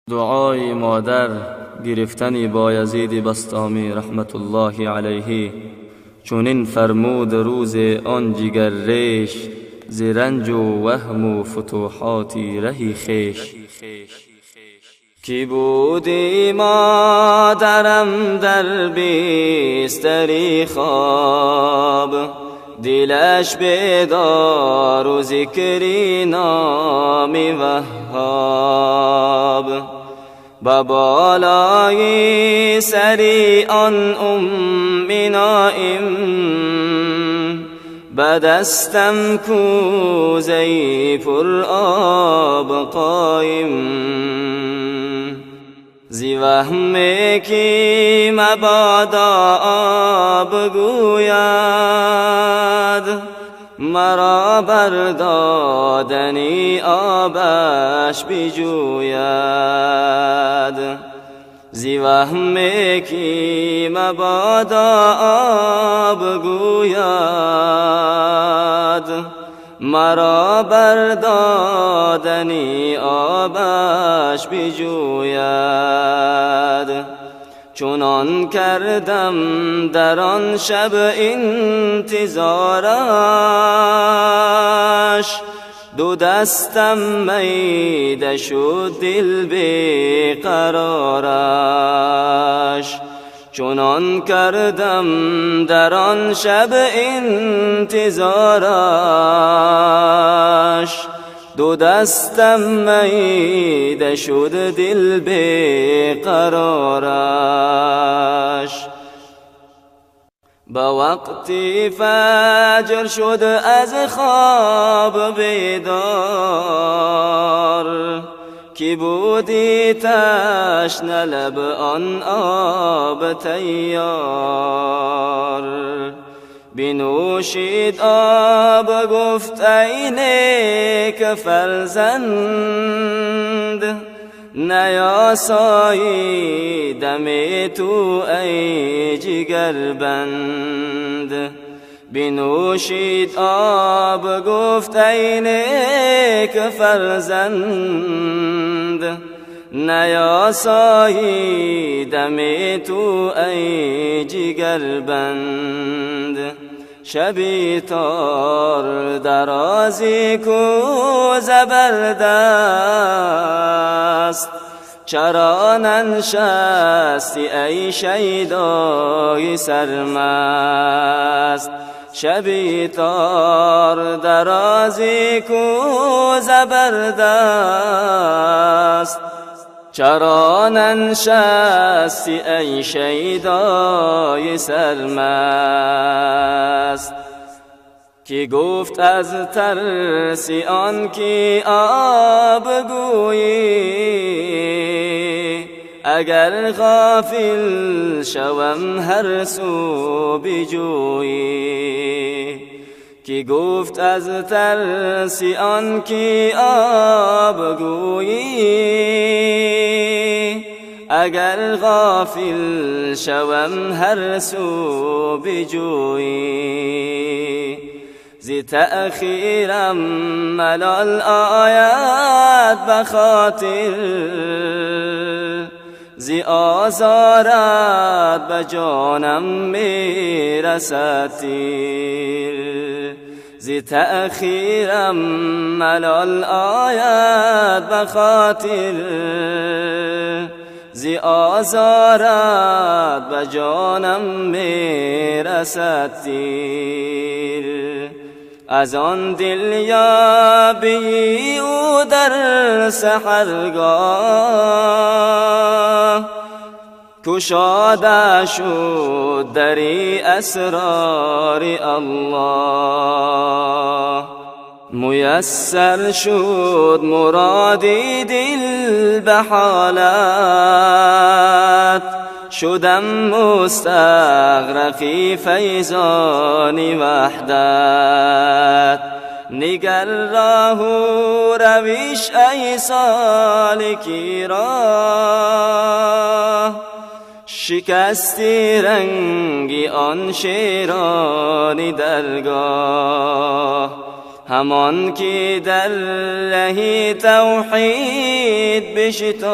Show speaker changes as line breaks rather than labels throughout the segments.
دعای مادر گرفتن بایزید بسطامی رحمت الله علیه. چونین فرمود روز آن جگر ریش، ز رنج و وهم و فتوحاتی رهی خیش. کی بودی مادرم در بستری خواب، دلش بیدار و ذکری نام وهاب. با بالای سری آن نائم، به دستم کوزه پر آب قایم. زی وهمی که مبادا آب گوید، مرا بردادنی آبش بجوید. زی وهمی که مبادا آب گوید، مرا بردادنی آبش بجوید. چونان کردم در آن شب انتظارش، دو دستم میده شد دل بیقرارش. چونان کردم در آن شب انتظارش، دو دستم میده شد دل بیقرارش. با وقتی فجر شد از خواب بیدار، کی بودی تشنه لب آن آب تیار. بنوشید آب گفت ای نیک فرزند، نیاسایی دم تو ای جگربند. بنوشید آب گفت ای نیک فرزند، نیاسایی دم تو ای جگربند. شبی تار درازی کو زبردست، چرا ننشستی ای شیدای سرمست. شبی تار درازی کو زبردست، چرا ننشستی ای شیدای سرمست. کی گفت از ترس آن که آب گویی، اگر غافل شوم هر سو بجویی. کی گفت از ترس آن که آب گویی، اگر غافل شوم هر سو بجویی. زی تأخیرم ملال آید بخاطر، زی آزارت بجانم میرسد تیر. زی تأخیرم ملال آید بخاطر، زی آزارت بجانم میرسد تیر. از آن دل یابی او در سحرگاه، کشاده شد دری اسرار الله. میسر شد مرادی دل به حالت، شدم مستغرقی فیضان وحدت. نگر راه و رویش ای سالکی راه، شکستی رنگی آن شیرانی درگاه. همان که در ره توحید بشتافت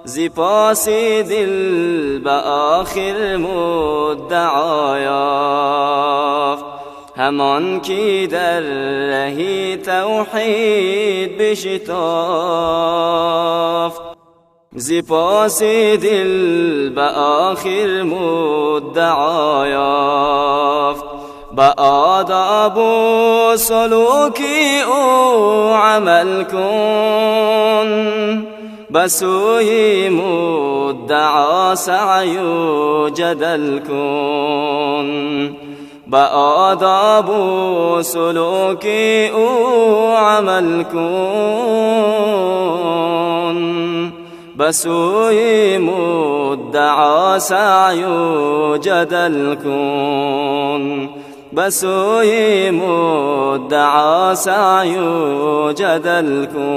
زی پاس دل به آخر مدعا یافت همان که در ره توحید بشتافت زی پاس دل به آخر مدعا یافت با آداب و سلوکی او عمل کن بسوی مدعا سعی و جدل کن با آداب و سلوکی او عمل کن بسوی مدعا سعی و جدل کن بسوی مدعا سعی و جدل کن